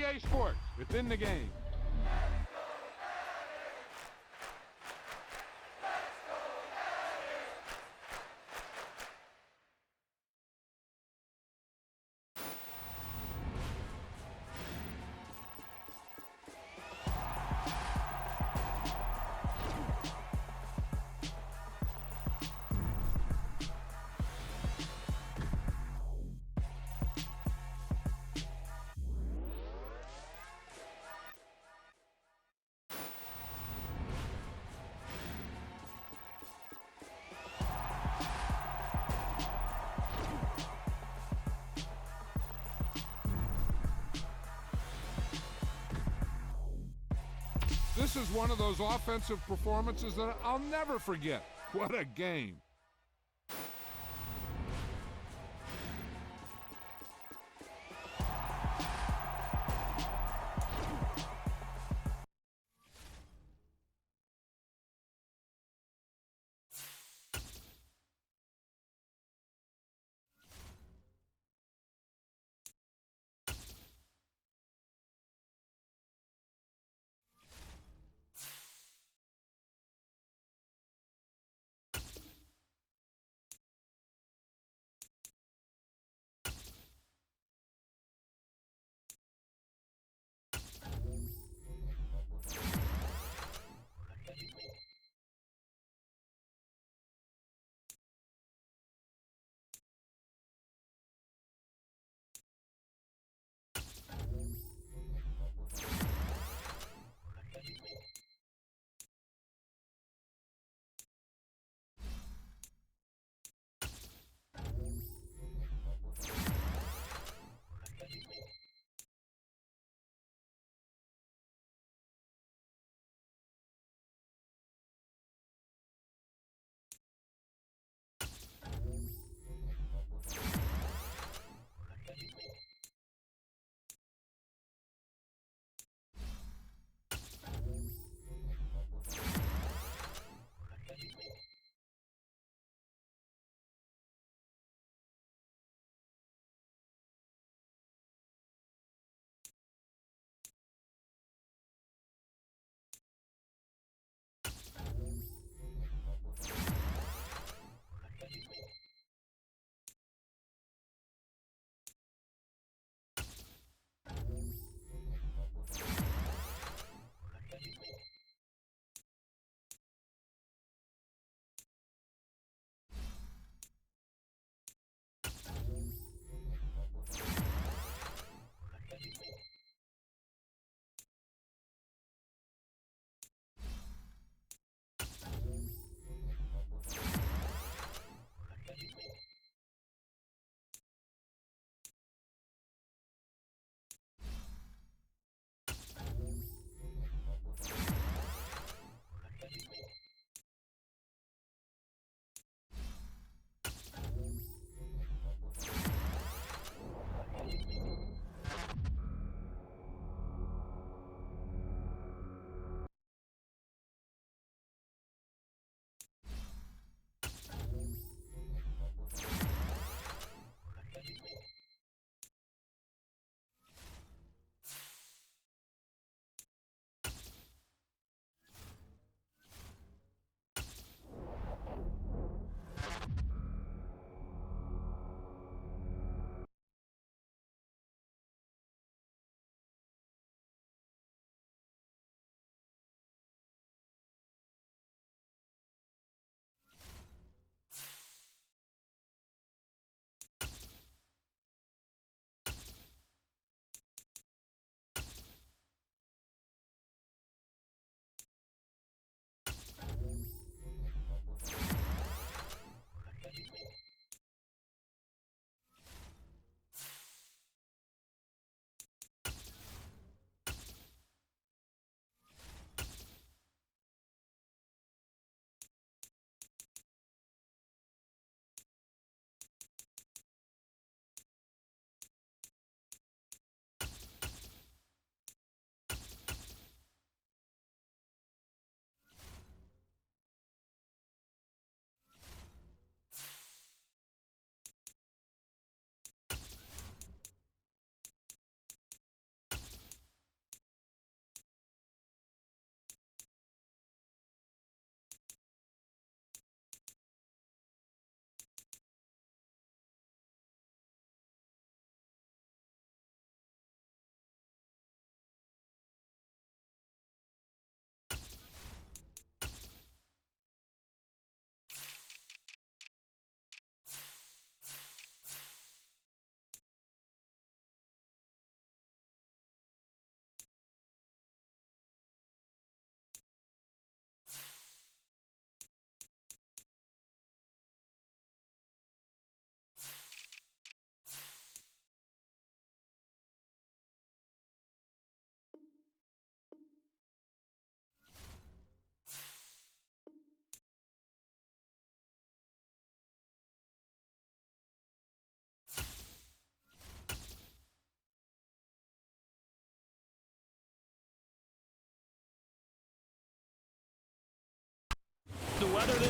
EA Sports. It's in the game. This is one of those offensive performances that I'll never forget. What a game.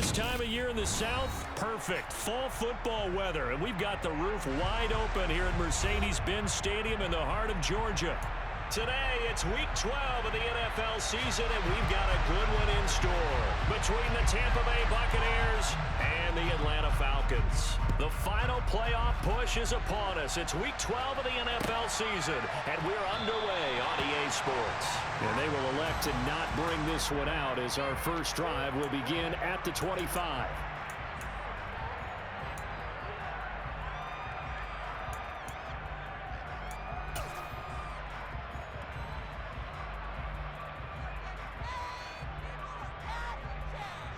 This time of year in the South, perfect. Fall football weather, and we've got the roof wide open here at Mercedes-Benz Stadium in the heart of Georgia. Today, it's Week 12 of the NFL season, and we've got a good one in store between the Tampa Bay Buccaneers and the Atlanta Falcons. The final playoff push is upon us. It's Week 12 of the NFL season, and we're underway on EA Sports. And they will elect to not bring this one out as our first drive will begin at the 25.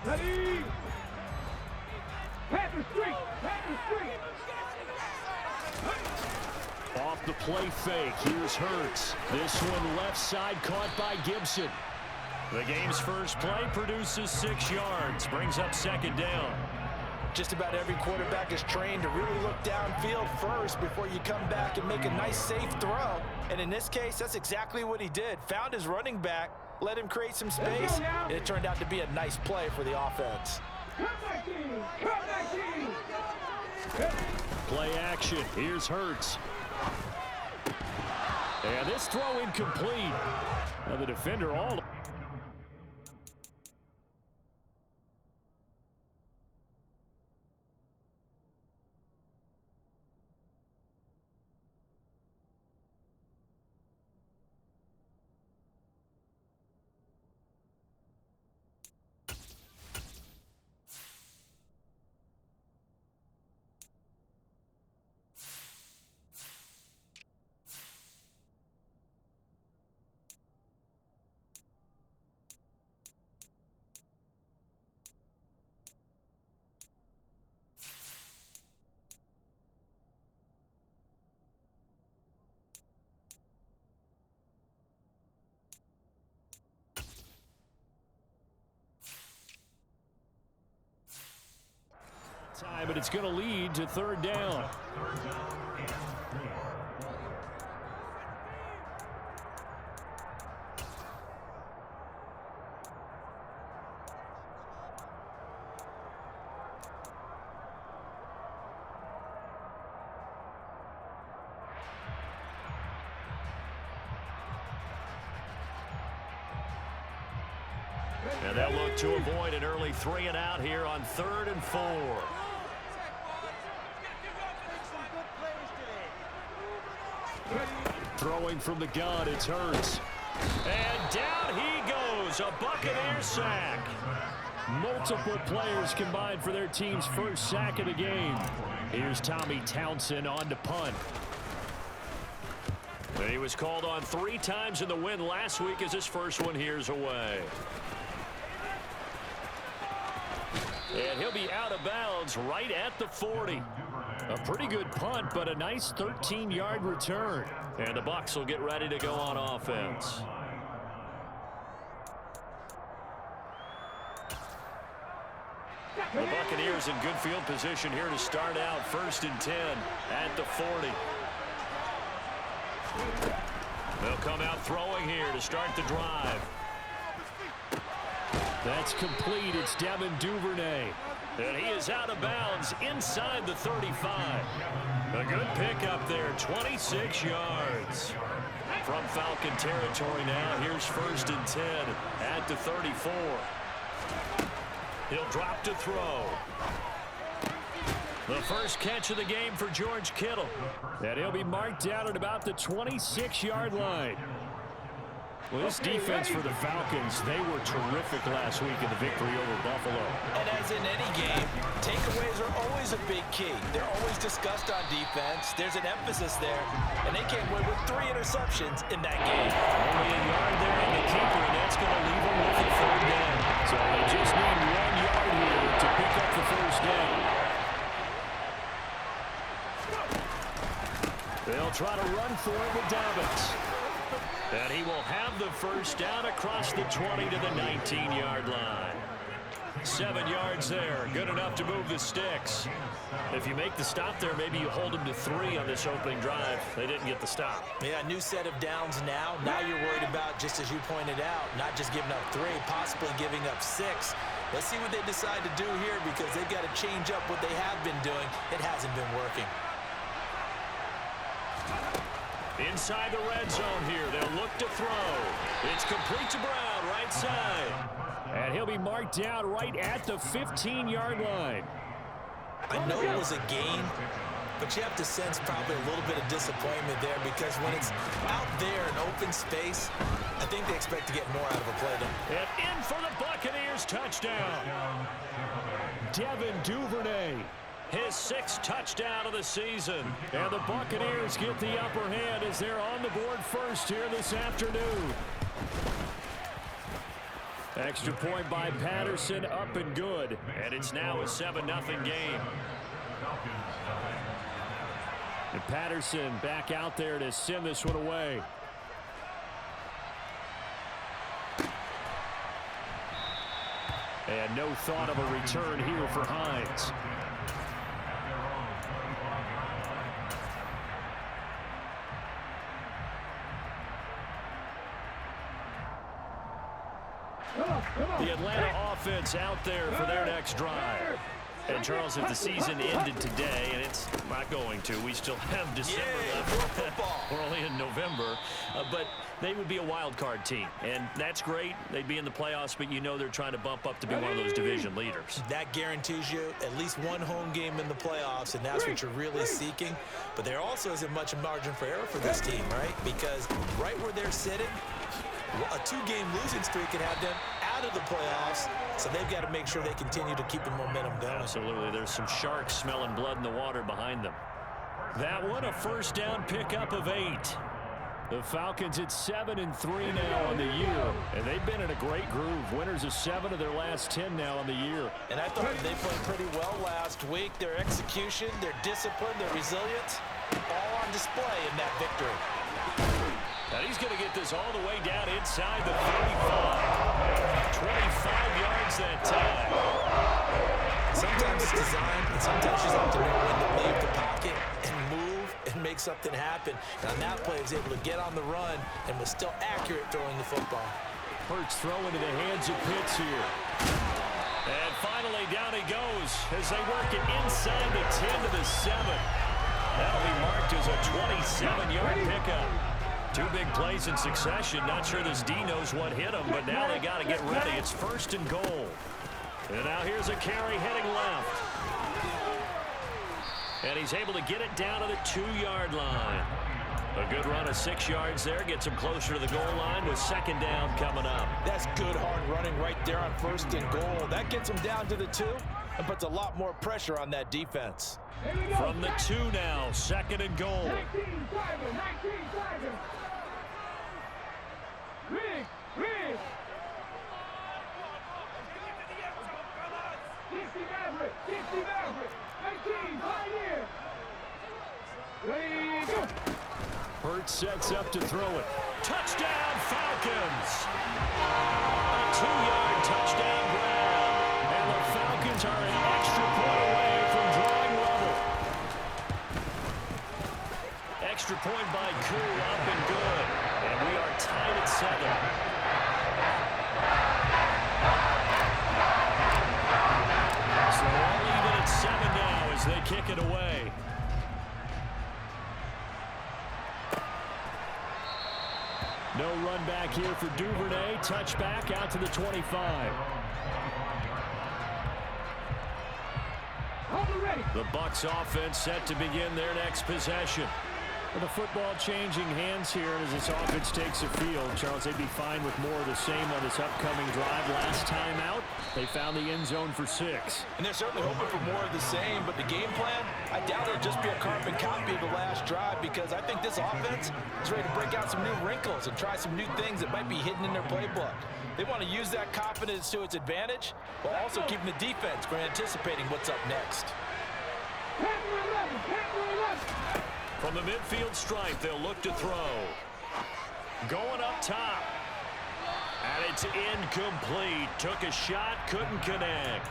Ready? Panther Street! Panther Street! Off the play fake, here's Hurts. This one left side caught by Gibson. The game's first play produces 6 yards, brings up second down. Just about every quarterback is trained to really look downfield first before you come back and make a nice, safe throw. And in this case, that's exactly what he did. Found his running back, let him create some space, and it turned out to be a nice play for the offense. Play action. Here's Hurts. And this throw incomplete. Now the defender all... But it's going to lead to third down. And they'll look to avoid an early 3-and-out here on 3rd and 4. Throwing from the gun, it's Hurts. And down he goes, a Buccaneer sack. Multiple players combined for their team's first sack of the game. Here's Tommy Townsend on to punt. He was called on 3 times in the win last week as his first one here's away. And he'll be out of bounds right at the 40. A pretty good punt, but a nice 13-yard return. And the Bucs will get ready to go on offense. The Buccaneers in good field position here to start out 1st and 10 at the 40. They'll come out throwing here to start the drive. That's complete. It's Devin Duvernay. And he is out of bounds inside the 35. A good pickup there, 26 yards. From Falcon territory now, here's 1st and 10 at the 34. He'll drop to throw. The first catch of the game for George Kittle. And he'll be marked down at about the 26-yard line. Well, this defense for the Falcons, they were terrific last week in the victory over Buffalo. And as in any game, takeaways are always a big key. They're always discussed on defense. There's an emphasis there, and they came away with 3 interceptions in that game. Only a yard there on the keeper, and that's going to leave them with a 3rd down. So they just need 1 yard here to pick up the 1st down. They'll try to run for it with Dobbins. And he will have the 1st down across the 20 to the 19-yard line. 7 yards there, good enough to move the sticks. If you make the stop there, maybe you hold them to 3 on this opening drive. They didn't get the stop. Yeah, new set of downs now. Now you're worried about, just as you pointed out, not just giving up 3, possibly giving up 6. Let's see what they decide to do here because they've got to change up what they have been doing. It hasn't been working. Inside the red zone here, they'll look to throw. It's complete to Brown, right side. And he'll be marked down right at the 15-yard line. I know it was a gain, but you have to sense probably a little bit of disappointment there because when it's out there in open space, I think they expect to get more out of a play then. And in for the Buccaneers touchdown. Devin Duvernay, his 6th touchdown of the season. And the Buccaneers get the upper hand as they're on the board first here this afternoon. Extra point by Patterson, up and good. And it's now a 7-0 game. And Patterson back out there to send this one away. And no thought of a return here for Hines. The Atlanta offense out there for their next drive. And, Charles, if the season ended today, and it's not going to, we still have December left. We're only in November. But they would be a wild card team. And that's great. They'd be in the playoffs, but you know they're trying to bump up to be one of those division leaders. That guarantees you at least one home game in the playoffs, and that's what you're really seeking. But there also isn't much margin for error for this team, right? Because right where they're sitting, a 2-game losing streak could have them out of the playoffs, so they've got to make sure they continue to keep the momentum going. Absolutely. There's some sharks smelling blood in the water behind them. That one, a first down pickup of 8. The Falcons at 7-3 now on the year, and they've been in a great groove. Winners of 7 of their last 10 now on the year. And I thought they played pretty well last week. Their execution, their discipline, their resilience, all on display in that victory. And he's going to get this all the way down inside the 35. 25 yards that time. Sometimes it's designed, and sometimes you just have to know when to leave the pocket and move and make something happen. And on that play, he was able to get on the run and was still accurate throwing the football. Hurts throw into the hands of Pitts here. And finally, down he goes as they work it inside the 10 to the 7. That'll be marked as a 27-yard pickup. 2 big plays in succession. Not sure this D knows what hit him, but now they got to get ready. It's 1st and goal. And now here's a carry heading left. And he's able to get it down to the 2-yard line. A good run of 6 yards there. Gets him closer to the goal line with 2nd down coming up. That's good hard running right there on 1st and goal. That gets him down to the 2 and puts a lot more pressure on that defense. From the 2 now, 2nd and goal. 19, Rig. 60 Maverick. 19, Pioneer. Ready, go. Hurts sets up to throw it. Touchdown, Falcons! A 2-yard touchdown grab. And the Falcons are an extra point away from drawing level. Extra point by Koo, up and good. And we are tied at 7. So all even at 7 now as they kick it away. No run back here for Duvernay. Touchback out to the 25. The Bucs offense set to begin their next possession. With the football changing hands here as this offense takes the field, Charles, they'd be fine with more of the same on this upcoming drive. Last time out, they found the end zone for 6. And they're certainly hoping for more of the same, but the game plan, I doubt it'll just be a carbon copy of the last drive because I think this offense is ready to break out some new wrinkles and try some new things that might be hidden in their playbook. They want to use that confidence to its advantage while also keeping the defense from anticipating what's up next. From the midfield stripe, they'll look to throw. Going up top. And it's incomplete. Took a shot, couldn't connect.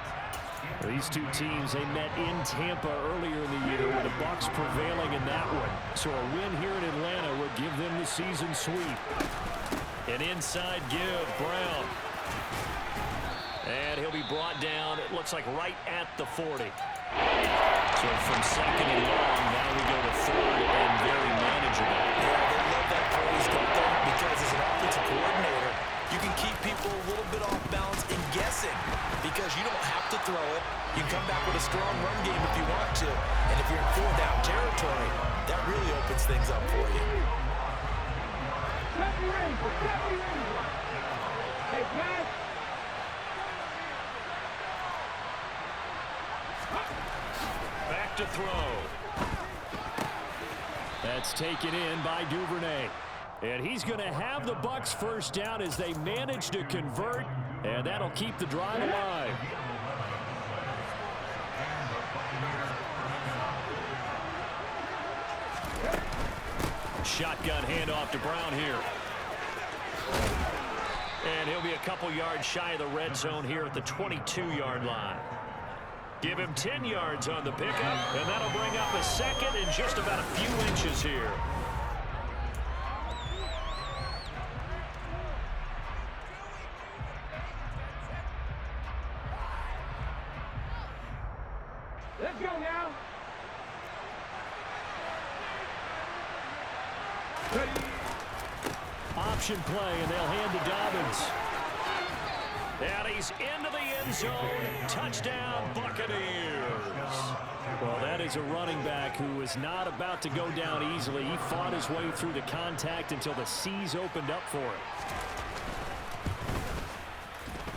These two teams, they met in Tampa earlier in the year with the Bucs prevailing in that one. So a win here in Atlanta would give them the season sweep. An inside give, Brown. And he'll he'll be brought down, it looks like right at the 40. So from second and long, now we go to third and very manageable. Yeah, they love that phrase, don't they? Because as an offensive coordinator, you can keep people a little bit off balance and guessing because you don't have to throw it. You can come back with a strong run game if you want to. And if you're in fourth down territory, that really opens things up for you. Hey, pass. Back to throw. That's taken in by Duvernay. And he's going to have the Bucs first down as they manage to convert, and that'll keep the drive alive. Shotgun handoff to Brown here. And he'll be a couple yards shy of the red zone here at the 22-yard line. Give him 10 yards on the pickup, and that'll bring up a second and just about a few inches here. Let's go now. Option play, and they'll hand to Dobbins. And he's into the end zone. Touchdown, Buccaneers. Well, that is a running back who is not about to go down easily. He fought his way through the contact until the C's opened up for him.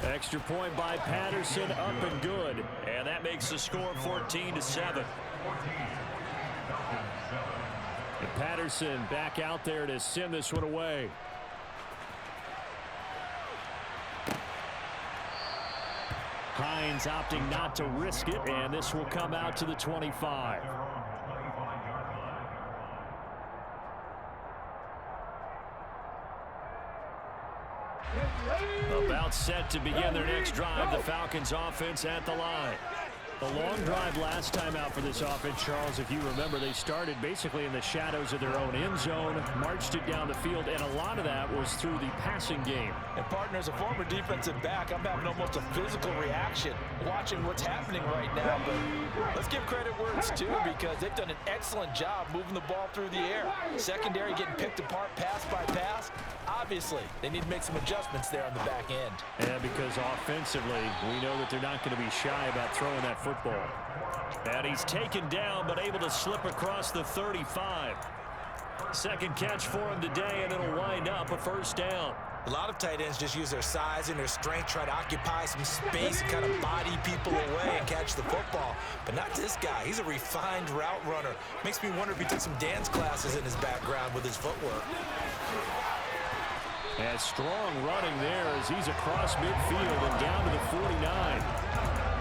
Extra point by Patterson, up and good. And that makes the score 14-7. And Patterson back out there to send this one away. Hines opting not to risk it, and this will come out to the 25. About set to begin their next drive, the Falcons offense at the line. The long drive last time out for this offense, Charles, if you remember, they started basically in the shadows of their own end zone, marched it down the field, and a lot of that was through the passing game. And partner, as a former defensive back, I'm having almost a physical reaction watching what's happening right now. But let's give credit where it's due because they've done an excellent job moving the ball through the air. Secondary getting picked apart pass by pass. Obviously, they need to make some adjustments there on the back end. Yeah, because offensively, we know that they're not going to be shy about throwing that football. And he's taken down, but able to slip across the 35. Second catch for him today, and it'll wind up a first down. A lot of tight ends just use their size and their strength, try to occupy some space and kind of body people away and catch the football. But not this guy. He's a refined route runner. Makes me wonder if he took some dance classes in his background with his footwork. And strong running there as he's across midfield and down to the 49.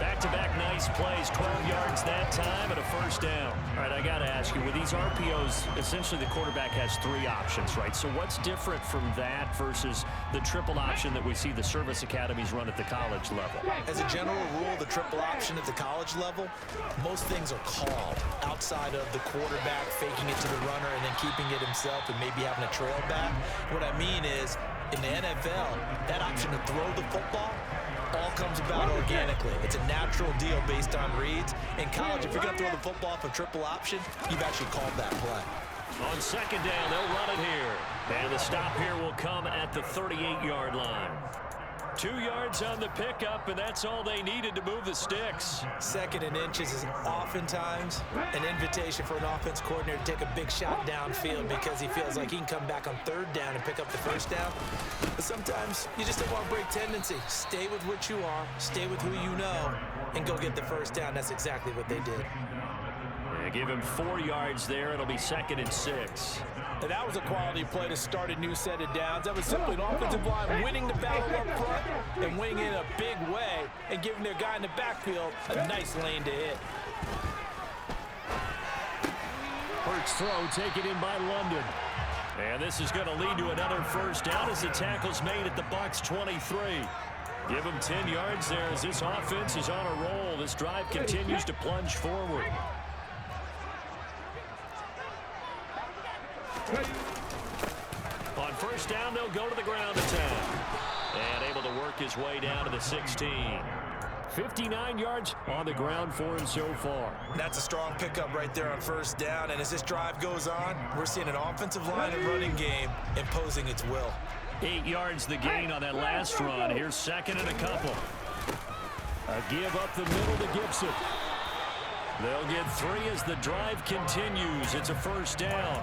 Back-to-back nice plays, 12 yards that time and a first down. All right, I got to ask you, with these RPOs, essentially the quarterback has three options, right? So what's different from that versus the triple option that we see the service academies run at the college level? As a general rule, the triple option at the college level, most things are called outside of the quarterback faking it to the runner and then keeping it himself and maybe having a trail back. What I mean is, in the NFL, that option to throw the football all comes about organically. It's a natural deal based on reads. In college, if you're going to throw the football for triple option, you've actually called that play. On second down, they'll run it here. And the stop here will come at the 38-yard line. 2 yards on the pickup, and that's all they needed to move the sticks. Second and inches is oftentimes an invitation for an offense coordinator to take a big shot downfield because he feels like he can come back on third down and pick up the first down. But sometimes you just don't want to break tendency. Stay with what you are, stay with who you know, and go get the first down. That's exactly what they did. Yeah, give him 4 yards there. It'll be 2nd and 6. And that was a quality play to start a new set of downs. That was simply an offensive line winning the battle up front and winning in a big way and giving their guy in the backfield a nice lane to hit. Hurts throw taken in by London. And this is going to lead to another first down as the tackle's made at the Bucs 23. Give him 10 yards there as this offense is on a roll. This drive continues to plunge forward. On first down, they'll go to the ground attack. And able to work his way down to the 16. 59 yards on the ground for him so far. That's a strong pickup right there on first down. And as this drive goes on, we're seeing an offensive line and running game imposing its will. 8 yards the gain on that last run. Here's second and a couple. A give up the middle to Gibson. They'll get 3 as the drive continues. It's a first down.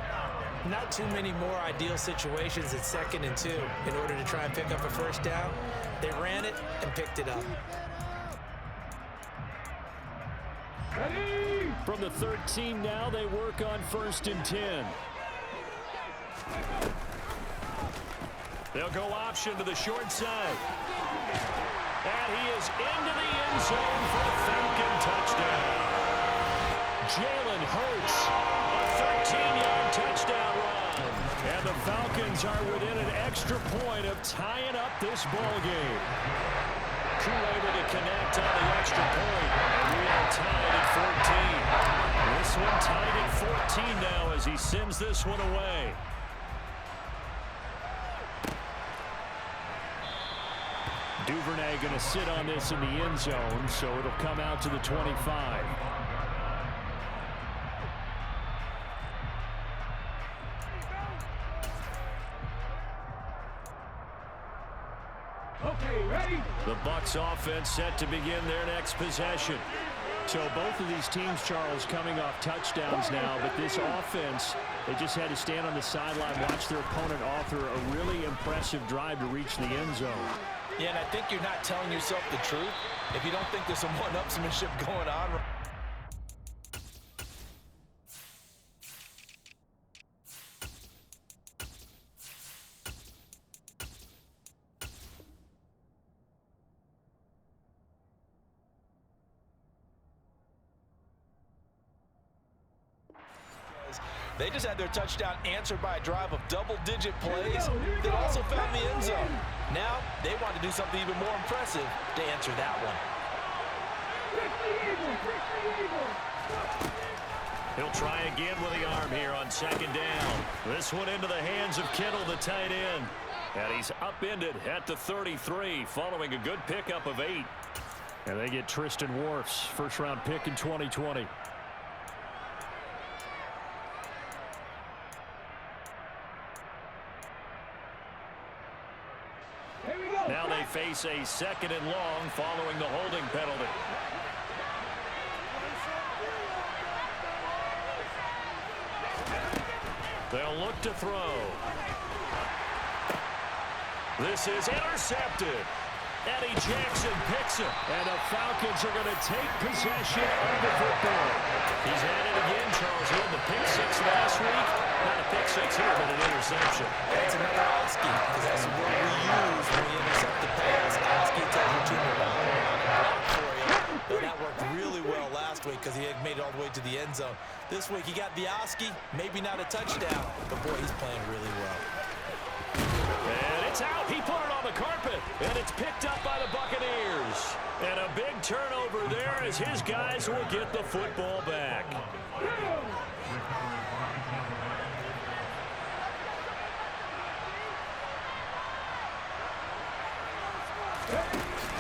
Not too many more ideal situations at 2nd and 2 in order to try and pick up a first down. They ran it and picked it up. Ready? From the 13 now, they work on 1st and 10. They'll go option to the short side. And he is into the end zone for a Falcon touchdown. Jalen Hurts, a 13-yard touchdown run. And the Falcons are within an extra point of tying up this ball game. Crew able to connect on the extra point. And we are tied at 14. This one tied at 14 now as he sends this one away. Duvernay going to sit on this in the end zone, so it'll come out to the 25. Okay, ready? The Bucs offense set to begin their next possession. So both of these teams, Charles, coming off touchdowns now, but this offense, they just had to stand on the sideline, watch their opponent author a really impressive drive to reach the end zone. Yeah, and I think you're not telling yourself the truth if you don't think there's some one-upsmanship going on. They just had their touchdown answered by a drive of double-digit plays that also found the end zone. Now, they want to do something even more impressive to answer that one. He'll try again with the arm here on 2nd down. This one into the hands of Kittle, the tight end. And he's upended at the 33 following a good pickup of 8. And they get Tristan Wirfs, first-round pick in 2020. Now they face a 2nd and long following the holding penalty. They'll look to throw. This is intercepted. Eddie Jackson picks it. And the Falcons are going to take possession of the football. He's had it again, Charles. He had the pick 6 last week. Not a pick 6 here, but an interception. That's another Oski, because that's the word we use when we intercept the pass. Oski tells you to block for you. But that worked really well last week because he had made it all the way to the end zone. This week he got the Oski, maybe not a touchdown, but boy, he's playing really well. And it's out. He put it on the carpet, and it's picked up by the Buccaneers. And a big turnover there as his guys will get the football back.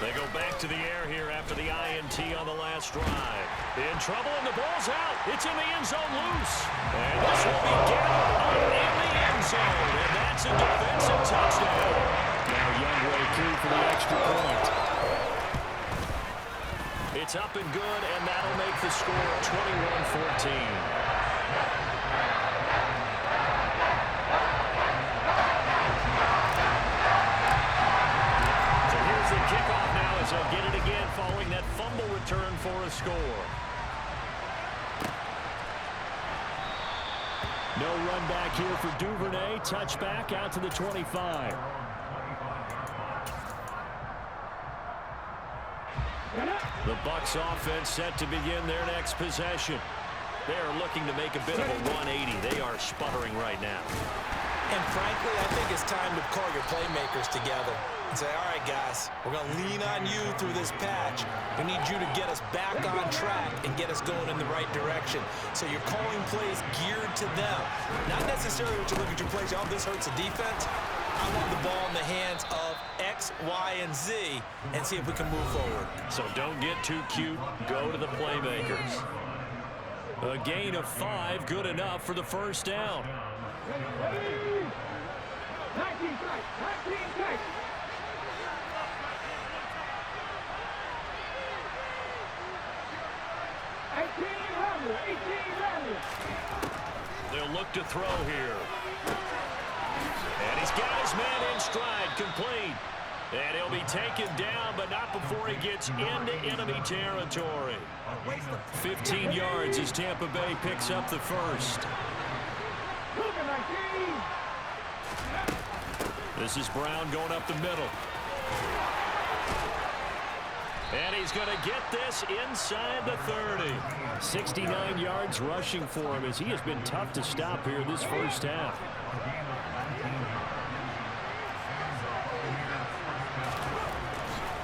They go back to the air here after the INT on the last drive. In trouble, and the ball's out. It's in the end zone loose. And this will be gathered up in the end zone. And that's a defensive touchdown. Now Youngway through for the extra point. It's up and good, and that'll make the score 21-14. Kickoff now as they'll get it again following that fumble return for a score. No run back here for Duvernay. Touchback out to the 25. The Bucs offense set to begin their next possession. They are looking to make a bit of a 180. They are sputtering right now. And frankly, I think it's time to call your playmakers together and say, all right, guys, we're going to lean on you through this patch. We need you to get us back on track and get us going in the right direction. So you're calling plays geared to them. Not necessarily what you look at your plays, oh, this hurts the defense. I want the ball in the hands of X, Y, and Z and see if we can move forward. So don't get too cute. Go to the playmakers. A gain of 5, good enough for the first down. 19 strikes, 19 strikes. They'll look to throw here. And he's got his man in stride, complete. And he'll be taken down, but not before he gets into enemy territory. 15 yards as Tampa Bay picks up the first. This is Brown going up the middle. And he's going to get this inside the 30. 69 yards rushing for him as he has been tough to stop here this first half.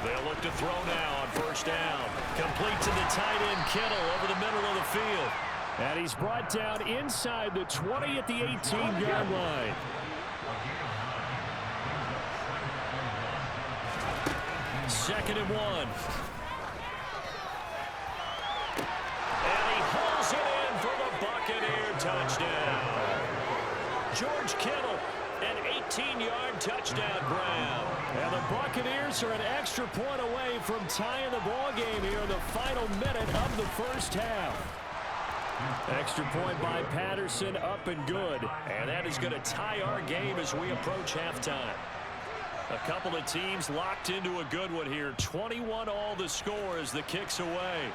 They'll look to throw now on first down. Complete to the tight end Kittle over the middle of the field. And he's brought down inside the 20 at the 18-yard line. Second and 1. And he hauls it in for the Buccaneer touchdown. George Kittle, an 18-yard touchdown grab. And the Buccaneers are an extra point away from tying the ball game here in the final minute of the first half. Extra point by Patterson, up and good. And that is going to tie our game as we approach halftime. A couple of teams locked into a good one here. 21 all the score as the kick's away.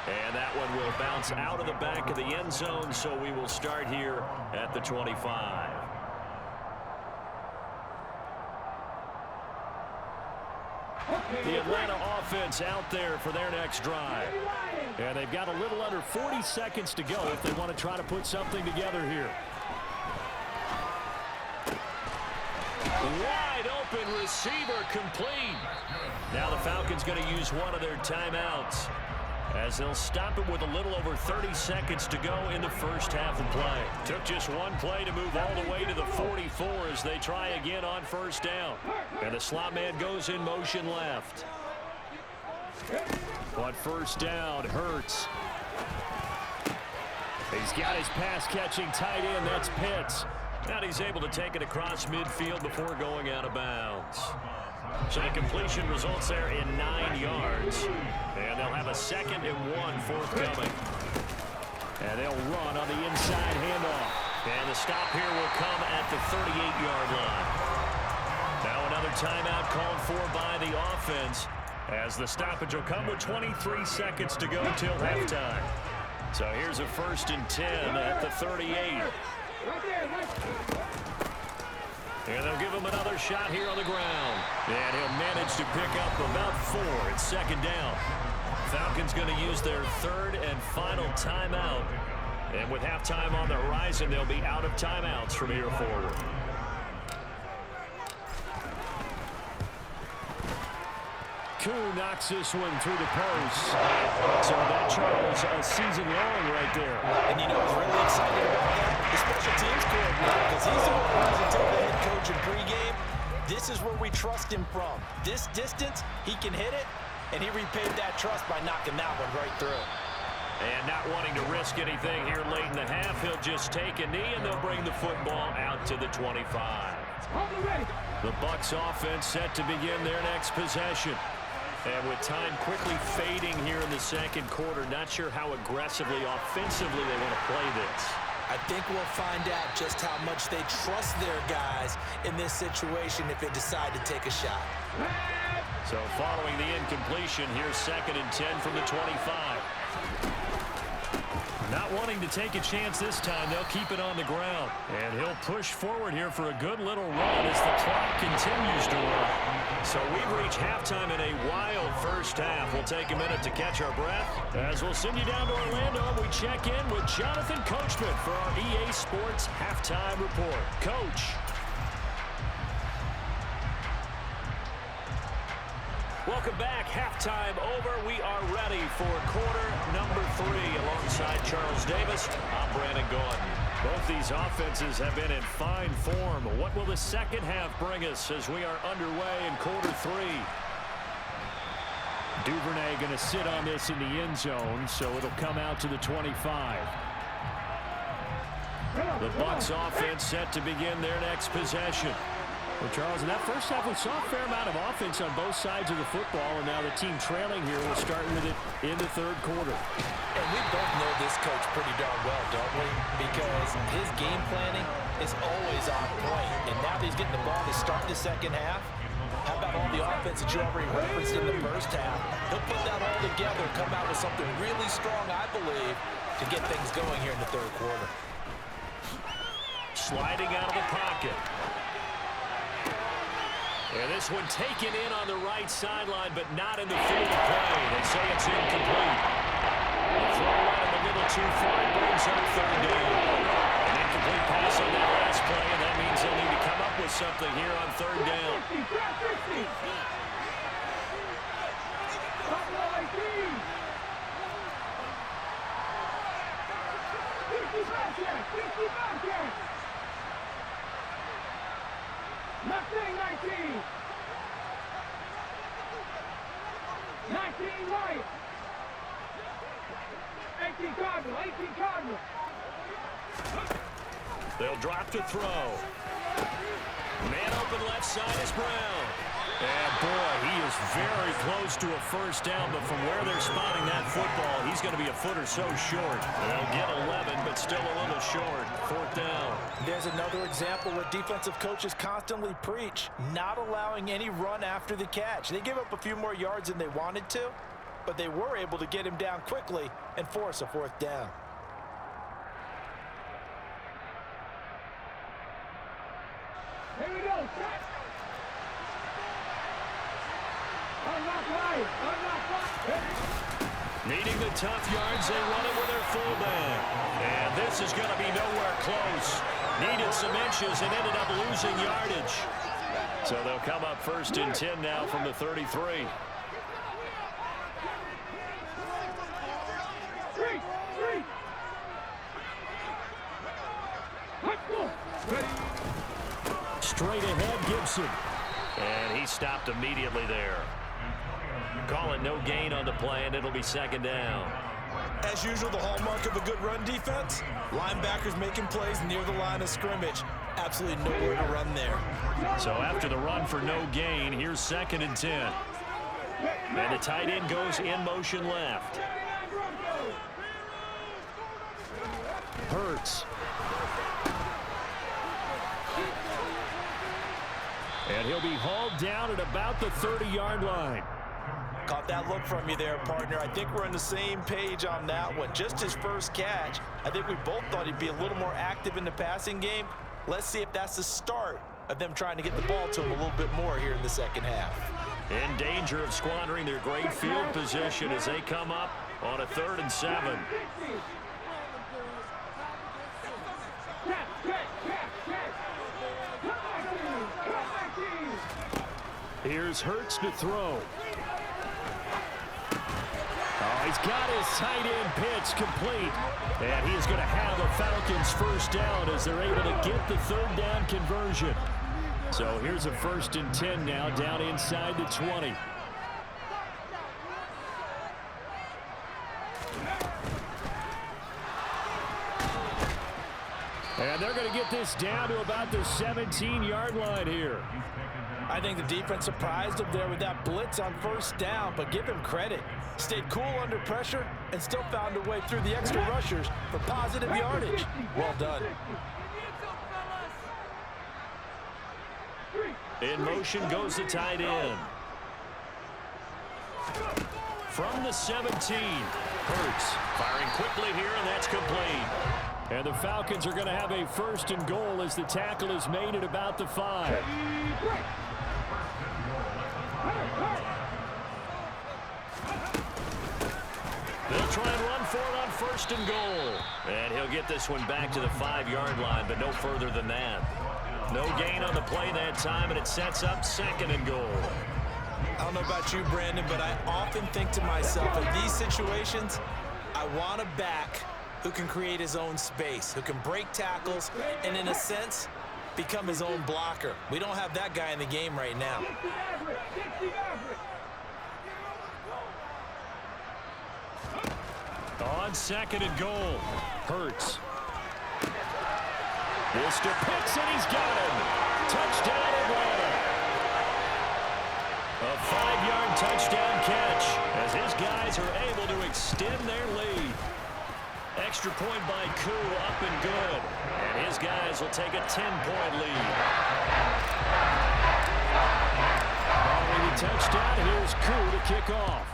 And that one will bounce out of the back of the end zone, so we will start here at the 25. The Atlanta offense out there for their next drive. And they've got a little under 40 seconds to go if they want to try to put something together here. Wide open receiver complete. Now the Falcons going to use one of their timeouts as they'll stop it with a little over 30 seconds to go in the first half of play. Took just one play to move all the way to the 44 as they try again on first down. And the slot man goes in motion left. On first down, Hurts. He's got his pass-catching tight end. That's Pitts. And he's able to take it across midfield before going out of bounds. So the completion results there in 9 yards. And they'll have a 2nd and 1 forthcoming. And they'll run on the inside handoff. And the stop here will come at the 38-yard line. Now another timeout called for by the offense, as the stoppage will come with 23 seconds to go till halftime. So here's a 1st and 10 at the 38. And they'll give him another shot here on the ground. And he'll manage to pick up about 4. It's 2nd down. Falcons going to use their 3rd and final timeout. And with halftime on the horizon, they'll be out of timeouts from here forward. Koo knocks this one through the post. So that, Charles, a season long right there. And you know what's really exciting about that? The special teams coordinator, because he's the one who hasn't told the head coach in pregame, this is where we trust him from. This distance, he can hit it, and he repaid that trust by knocking that one right through. And not wanting to risk anything here late in the half, he'll just take a knee, and they'll bring the football out to the 25. The Bucs offense set to begin their next possession. And with time quickly fading here in the second quarter, not sure how aggressively, offensively they want to play this. I think we'll find out just how much they trust their guys in this situation if they decide to take a shot. So following the incompletion, here's 2nd and 10 from the 25. Not wanting to take a chance this time, they'll keep it on the ground. And he'll push forward here for a good little run as the clock continues to run. So we've reached halftime in a wild first half. We'll take a minute to catch our breath as we'll send you down to Orlando and we check in with Jonathan Coachman for our EA Sports Halftime Report. Coach. Welcome back. Halftime over. We are ready for quarter number 3 alongside Charles Davis. I'm Brandon Gordon. Both these offenses have been in fine form. What will the second half bring us as we are underway in quarter 3? Duvernay going to sit on this in the end zone, so it'll come out to the 25. The Bucs offense set to begin their next possession. Well, Charles, in that first half, we saw a fair amount of offense on both sides of the football, and now the team trailing here will start with it in the third quarter. And we both know this coach pretty darn well, don't we? Because his game planning is always on point. And now that he's getting the ball to start the second half, how about all the offense that you already referenced in the first half? He'll put that all together and come out with something really strong, I believe, to get things going here in the third quarter. Sliding out of the pocket. And this one taken in on the right sideline, but not in the field of play. They say it's incomplete. The throw right a little too far. It brings up third down. An incomplete pass on that last play, and that means they'll need to come up with something here on third down. Mustang 19. 19 right. 18 Cardinal. 18 Cardinal. They'll drop to throw. Man open left side is Brown. And boy, he is very close to a first down, but from where they're spotting that football, he's going to be a foot or so short. They'll get 11, but still a little short. Fourth down. There's another example where defensive coaches constantly preach, not allowing any run after the catch. They give up a few more yards than they wanted to, but they were able to get him down quickly and force a fourth down. Here we go. Set. Unlock right. Unlock right. Needing the tough yards, they run it with their fullback. And this is going to be nowhere close. Needed some inches and ended up losing yardage. So they'll come up first and 10 now from the 33. Straight ahead, Gibson. And he stopped immediately there. Call it no gain on the play, and it'll be second down. As usual, the hallmark of a good run defense, linebackers making plays near the line of scrimmage. Absolutely nowhere to run there. So after the run for no gain, here's second and 10. And the tight end goes in motion left. Hurts. And he'll be hauled down at about the 30-yard line. Caught that look from you there, partner. I think we're on the same page on that one. Just his first catch. I think we both thought he'd be a little more active in the passing game. Let's see if that's the start of them trying to get the ball to him a little bit more here in the second half. In danger of squandering their great field position as they come up on a 3rd and 7. Here's Hurts to throw. Oh, he's got his tight end pitch complete. And he is going to have a Falcons first down as they're able to get the 3rd down conversion. So here's a 1st and 10 now down inside the 20. And they're going to get this down to about the 17-yard line here. I think the defense surprised him there with that blitz on first down, but give him credit. Stayed cool under pressure and still found a way through the extra rushers for positive yardage. Well done. In motion goes the tight end. From the 17, Hurts firing quickly here, and that's complete. And the Falcons are going to have a 1st and goal as the tackle is made at about the 5. They'll try and run for it on 1st and goal. And he'll get this one back to the 5-yard line, but no further than that. No gain on the play that time, and it sets up 2nd and goal. I don't know about you, Brandon, but I often think to myself, in these situations, I want to back who can create his own space, who can break tackles, and in a sense, become his own blocker. We don't have that guy in the game right now. On 2nd and goal, Hurts. This to Pitts, and he's got him. Touchdown, Atlanta. A 5-yard touchdown catch as his guys are able to extend their lead. Extra point by Koo, up and good. And his guys will take a 10-point lead. Following the touchdown, here's Koo to kick off.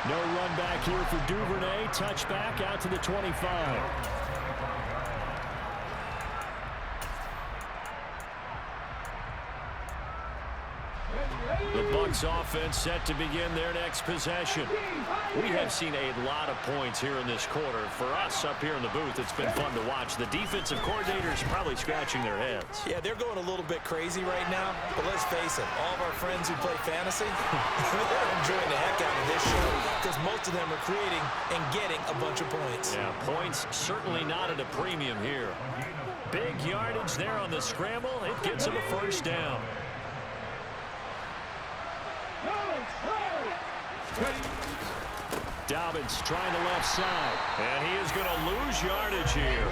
No run back here for Duvernay. Touchback out to the 25. The Bucs offense set to begin their next possession. We have seen a lot of points here in this quarter. For us up here in the booth, it's been fun to watch. The defensive coordinators probably scratching their heads. Yeah, they're going a little bit crazy right now. But let's face it, all of our friends who play fantasy, they're enjoying the heck out of this show because most of them are creating and getting a bunch of points. Yeah, points certainly not at a premium here. Big yardage there on the scramble. It gets him a first down. Dobbins trying the left side, and he is going to lose yardage here.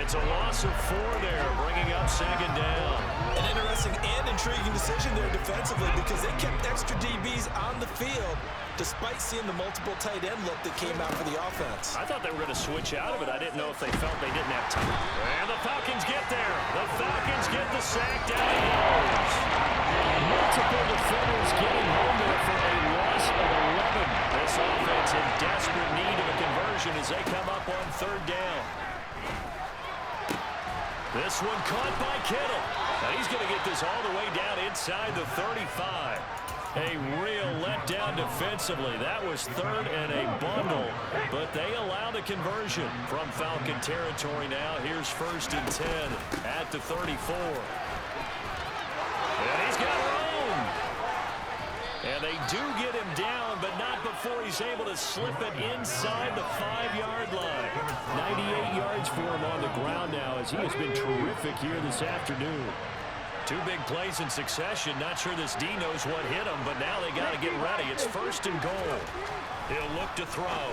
It's a loss of 4 there, bringing up 2nd down. An interesting and intriguing decision there defensively because they kept extra DBs on the field despite seeing the multiple tight end look that came out for the offense. I thought they were going to switch out of it. I didn't know if they felt they didn't have time. And the Falcons get there. The Falcons get the sack down he goes. Multiple defenders getting home there for a loss of 11. This offense in desperate need of a conversion as they come up on 3rd down. This one caught by Kittle. Now he's going to get this all the way down inside the 35. A real letdown defensively. That was 3rd and a bundle, but they allow the conversion from Falcon territory now. Here's 1st and 10 at the 34. And he's got room. And they do get him down, but not before he's able to slip it inside the 5-yard line. 98 yards for him on the ground now as he has been terrific here this afternoon. 2 big plays in succession. Not sure this D knows what hit him, but now they got to get ready. It's 1st and goal. He'll look to throw.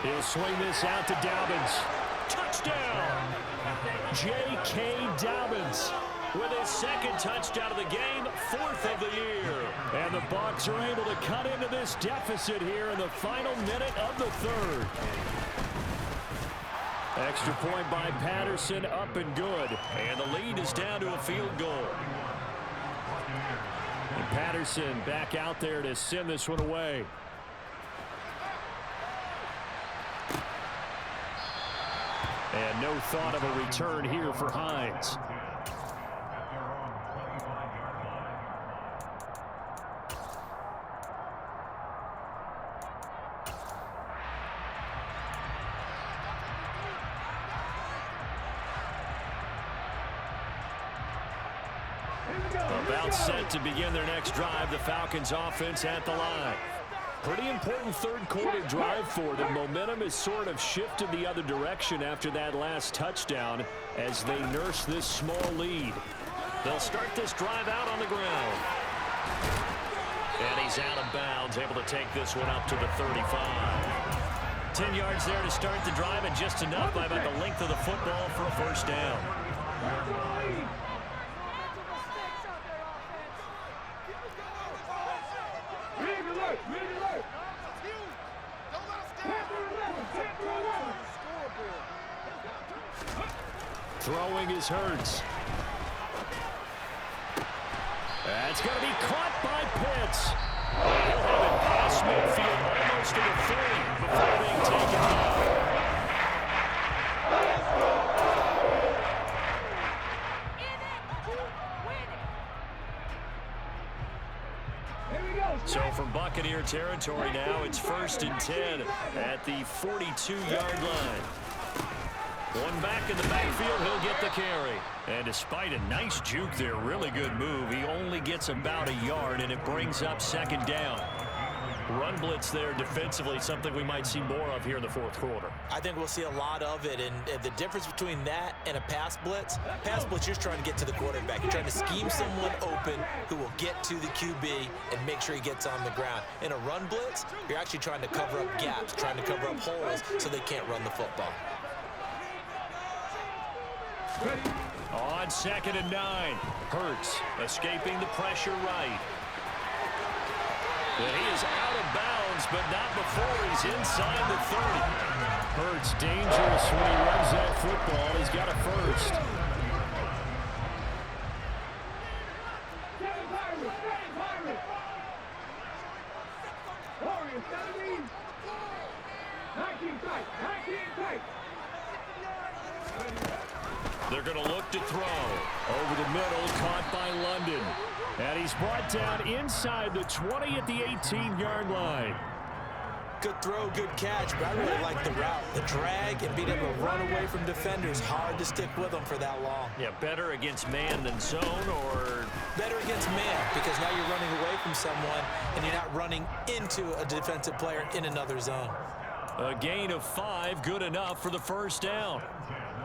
He'll swing this out to Dobbins. Touchdown! J.K. Dobbins with his 2nd touchdown of the game, 4th of the year. And the Bucs are able to cut into this deficit here in the final minute of the 3rd. Extra point by Patterson, up and good. And the lead is down to a field goal. And Patterson back out there to send this one away. And no thought of a return here for Hines. About set to begin their next drive, the Falcons offense at the line. Pretty important 3rd quarter drive for them. Momentum has sort of shifted the other direction after that last touchdown as they nurse this small lead. They'll start this drive out on the ground. And he's out of bounds, able to take this one up to the 35. 10 yards there to start the drive, and just enough by about the length of the football for a first down. Throwing is Hurts. That's going to be caught by Pitts. He'll have it past midfield almost to the 30 before being taken down. So from Buccaneer territory now, it's 1st and 10 at the 42-yard line. One back in the backfield, he'll get the carry. And despite a nice juke there, really good move, he only gets about a yard, and it brings up second down. Run blitz there defensively, something we might see more of here in the fourth quarter. I think we'll see a lot of it, and the difference between that and a pass blitz, you're trying to get to the quarterback. You're trying to scheme someone open who will get to the QB and make sure he gets on the ground. In a run blitz, you're actually trying to cover up gaps, trying to cover up holes so they can't run the football. On 2nd and 9, Hurts escaping the pressure right. And he is out of bounds, but not before he's inside the 30. Hurts dangerous when he runs that football. He's got a first. Warriors, 17. 19 tight. 19 tight. They're going to look to throw. Over the middle, caught by London. And he's brought down inside the 20 at the 18-yard line. Good throw, good catch, but I really like the route. The drag and being able to run away from defenders, hard to stick with them for that long. Yeah, better against man than zone, or? Better against man, because now you're running away from someone and you're not running into a defensive player in another zone. A gain of 5, good enough for the first down.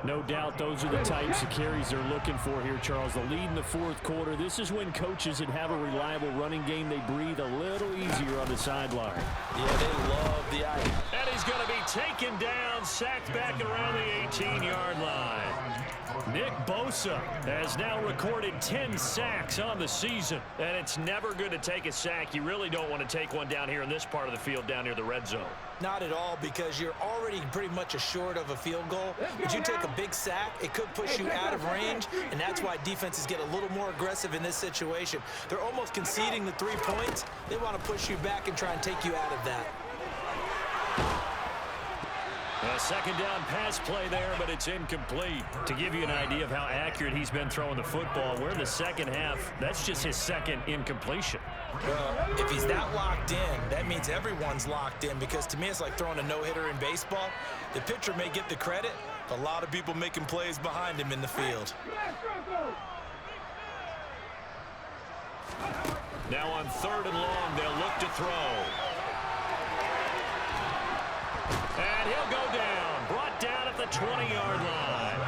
No doubt those are the types of carries they're looking for here, Charles. The lead in the fourth quarter. This is when coaches that have a reliable running game, they breathe a little easier on the sideline. Yeah, they love the idea. And he's going to be taken down, sacked back around the 18-yard line. Nick Bosa has now recorded 10 sacks on the season, and it's never good to take a sack. You really don't want to take one down here in this part of the field, down near the red zone. Not at all, because you're already pretty much assured of a field goal. But you take a big sack, it could push you out of range, and that's why defenses get a little more aggressive in this situation. They're almost conceding the 3 points. They want to push you back and try and take you out of that. A second down pass play there, but it's incomplete. To give you an idea of how accurate he's been throwing the football, we're in the second half. That's just his second incompletion. Well, if he's that locked in, that means everyone's locked in, because to me it's like throwing a no-hitter in baseball. The pitcher may get the credit, but a lot of people making plays behind him in the field. Now on 3rd and long, they'll look to throw. And he'll go down, brought down at the 20-yard line.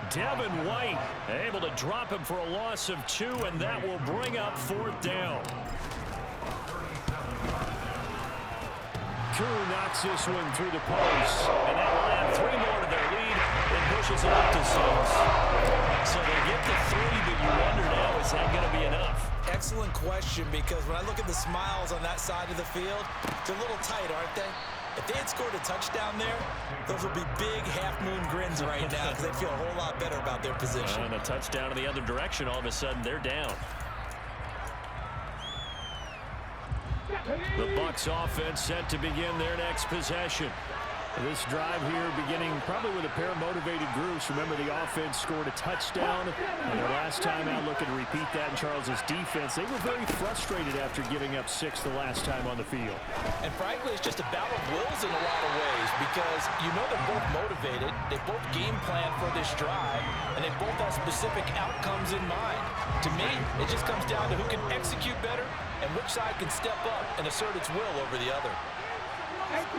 Devin White able to drop him for a loss of 2, and that will bring up 4th down. Koo knocks this one through the post, and that will add 3 more to their lead and pushes it up to 6. So they get to 3, but you wonder now, is that going to be enough? Excellent question, because when I look at the smiles on that side of the field, they're a little tight, aren't they? If they had scored a touchdown there, those would be big half-moon grins right now, because they'd feel a whole lot better about their position. And a touchdown in the other direction, all of a sudden they're down. The Bucs offense set to begin their next possession. This drive here beginning probably with a pair of motivated groups. Remember, the offense scored a touchdown, and their last time out looking to repeat that in Charles's defense. They were very frustrated after giving up 6 the last time on the field. And frankly, it's just a battle of wills in a lot of ways, because you know they're both motivated, they both game plan for this drive, and they both have specific outcomes in mind. To me, it just comes down to who can execute better and which side can step up and assert its will over the other. 18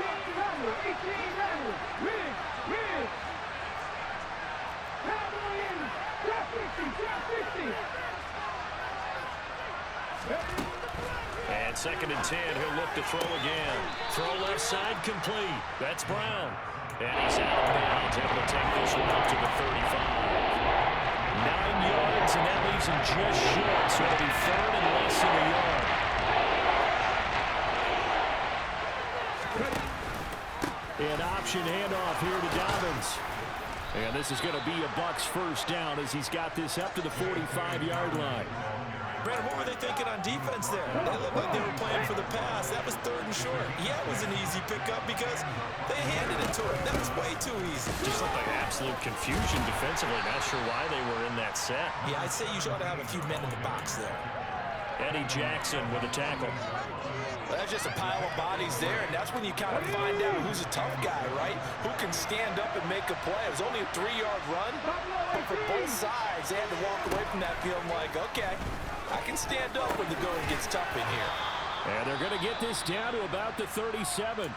Win. Cowboys, top 50. And 2nd and 10, he'll look to throw again. Throw left side complete. That's Brown. And he's out of bounds, able to take this one up to the 35. 9 yards, and that leaves him just short, so it'll be 3rd and less than a yard. An option handoff here to Dobbins. And this is going to be a Bucs first down as he's got this up to the 45-yard line. Brad, what were they thinking on defense there? They looked like they were playing for the pass. That was 3rd and short. Yeah, it was an easy pickup because they handed it to him. That was way too easy. Just looked like absolute confusion defensively. Not sure why they were in that set. Yeah, I'd say you ought to have a few men in the box there. Eddie Jackson with a tackle. Well, that's just a pile of bodies there, and that's when you kind of find out who's a tough guy, right? Who can stand up and make a play. It was only a 3-yard run, but for both sides, they had to walk away from that field like, okay, I can stand up when the going gets tough in here. And they're going to get this down to about the 37.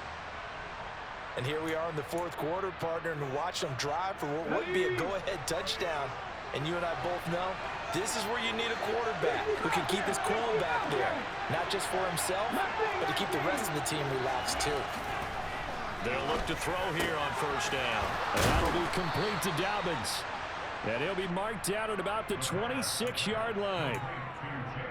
And here we are in the fourth quarter, partner, and watch them drive for what would be a go-ahead touchdown. And you and I both know this is where you need a quarterback who can keep his cool back there. Not just for himself, but to keep the rest of the team relaxed too. They'll look to throw here on first down. And that'll be complete to Dobbins. And he'll be marked out at about the 26-yard line.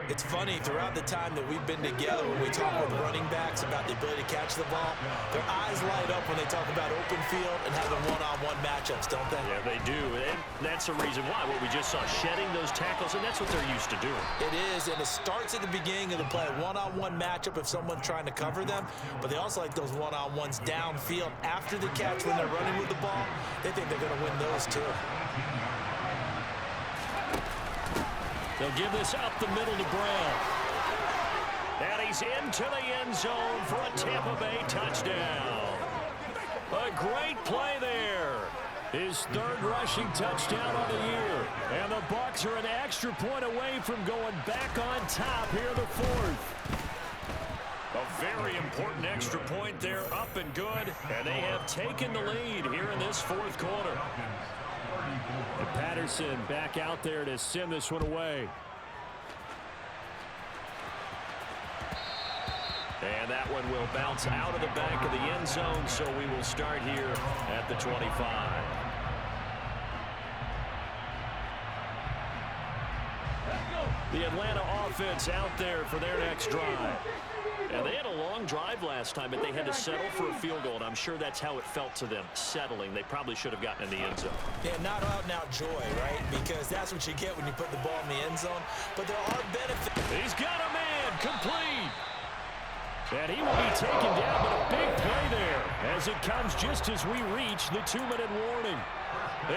It's funny, throughout the time that we've been together, when we talk with running backs about the ability to catch the ball, their eyes light up when they talk about open field and having one-on-one matchups, don't they? Yeah, they do. And that's the reason why. What we just saw, shedding those tackles, and that's what they're used to doing. It is, and it starts at the beginning of the play. One-on-one matchup if someone's trying to cover them, but they also like those one-on-ones downfield after the catch when they're running with the ball. They think they're going to win those too. They'll give this up the middle to Brown. And he's into the end zone for a Tampa Bay touchdown. A great play there. His third rushing touchdown on the year. And the Bucs are an extra point away from going back on top here in the fourth. A very important extra point there, up and good. And they have taken the lead here in this fourth quarter. And Patterson back out there to send this one away. And that one will bounce out of the back of the end zone, so we will start here at the 25. The Atlanta offense out there for their next drive. And they had a long drive last time, but they had to settle for a field goal, and I'm sure that's how it felt to them, settling. They probably should have gotten in the end zone. Yeah, not out-and-out joy, right? Because that's what you get when you put the ball in the end zone. But there are benefits. He's got a man, complete. And he will be taken down, but a big play there as it comes just as we reach the 2-minute warning.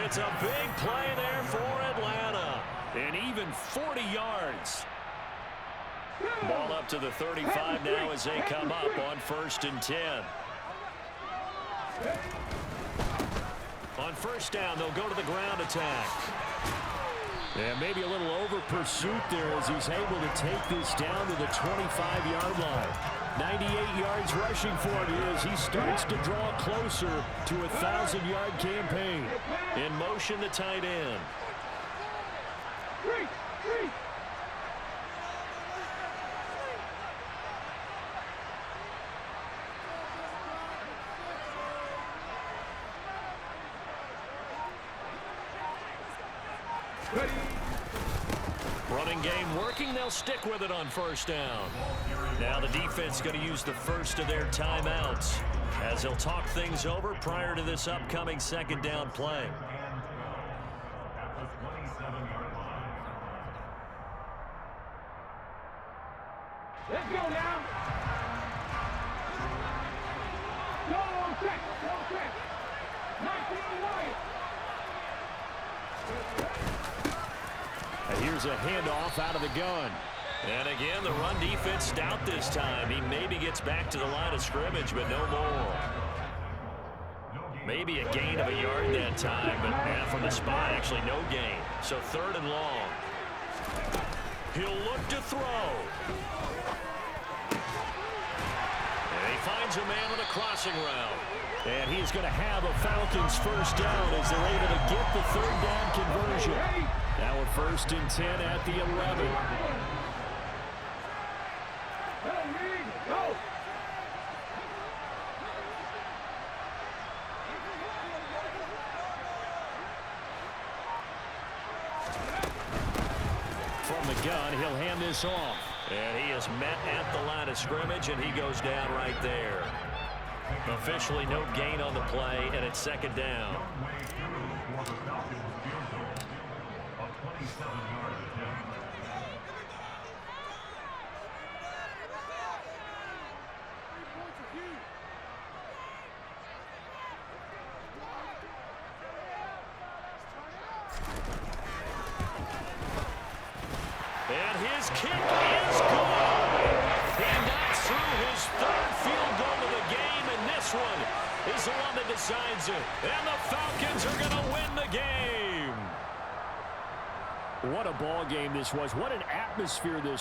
It's a big play there for Atlanta, and even 40 yards. Ball up to the 35 now as they come up on 1st and 10. On first down, they'll go to the ground attack. And maybe a little over pursuit there as he's able to take this down to the 25-yard line. 98 yards rushing for him as he starts to draw closer to a 1,000-yard campaign. In motion, the tight end. Running game working. They'll stick with it on first down. Now the defense going to use the first of their timeouts as they'll talk things over prior to this upcoming second down play. Let's go now. Go check. 19 Wyatt. And here's a handoff out of the gun. And again, the run defense stout this time. He maybe gets back to the line of scrimmage, but no more. Maybe a gain of a yard that time, but from the spot, actually no gain. So 3rd and long. He'll look to throw. And he finds a man with a crossing route. And he's going to have a Falcons first down as they're able to get the 3rd down conversion. Now a 1st and 10 at the 11. Go. From the gun, he'll hand this off. And he is met at the line of scrimmage, and he goes down right there. Officially no gain on the play, and it's 2nd down. And his kick is decides it. And the Falcons are going to win the game. What a ball game this was. What an atmosphere this